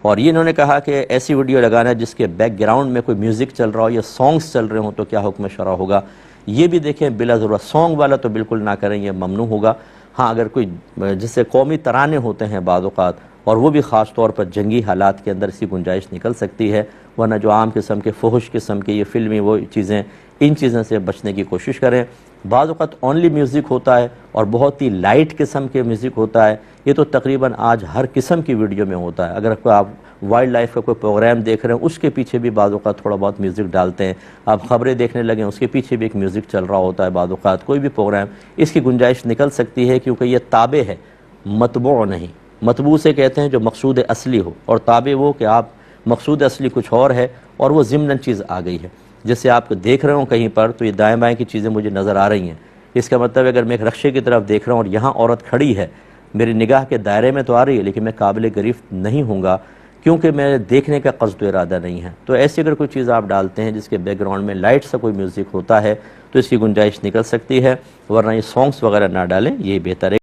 और ये इन्होंने कहा कि ऐसी वीडियो लगाना जिसके बैकग्राउंड में कोई म्यूज़िक चल रहा हो या सॉन्ग्स चल रहे हों तो क्या हुक्म शरअ होगा। ये भी देखें, बिला ज़रूरत सॉन्ग वाला तो बिल्कुल ना करें, ये ममनू होगा। हाँ, अगर कोई जैसे कौमी तराने होते हैं बाद औक़ात, और वो भी ख़ास तौर पर जंगी हालात के अंदर इसकी गुंजाइश निकल सकती है, वरना जो आम किस्म के फुहुश किस्म के ये फ़िल्मी वो चीज़ें, इन चीज़ों से बचने की कोशिश करें। बाद औक़ात ओनली म्यूज़िक होता है और बहुत ही लाइट किस्म के म्यूज़िक होता है, ये तो तकरीबन आज हर किस्म की वीडियो में होता है। अगर कोई आप वाइल्ड लाइफ का कोई प्रोग्राम देख रहे हैं, उसके पीछे भी बाद औक़ात थोड़ा बहुत म्यूज़िक डालते हैं। आप ख़बरें देखने लगें, उसके पीछे भी एक म्यूज़िक चल रहा होता है। बाद औक़ात कोई भी प्रोग्राम, इसकी गुंजाइश निकल सकती है, क्योंकि ये ताबे है, मतबू नहीं। मतबू से कहते हैं जो मकसूद असली हो, और ताबे वो कि आप मकसूद असली कुछ और है और वो ज़िम्नन चीज़ आ गई है। जैसे आप देख रहे हो कहीं पर, तो ये दाएँ बाएँ की चीज़ें मुझे नज़र आ रही हैं, इसका मतलब अगर मैं एक रक्शे की तरफ देख रहा हूँ और यहाँ औरत खड़ी है, मेरी निगाह के दायरे में तो आ रही है, लेकिन मैं काबिल गिरफ्त नहीं हूँगा, क्योंकि मेरे देखने का क़स्द इरादा नहीं है। तो ऐसी अगर कोई चीज़ आप डालते हैं जिसके बैकग्राउंड में लाइट सा कोई म्यूज़िक होता है, तो इसकी गुंजाइश निकल सकती है, वरना ये सॉन्ग्स वगैरह ना डालें, ये बेहतर है।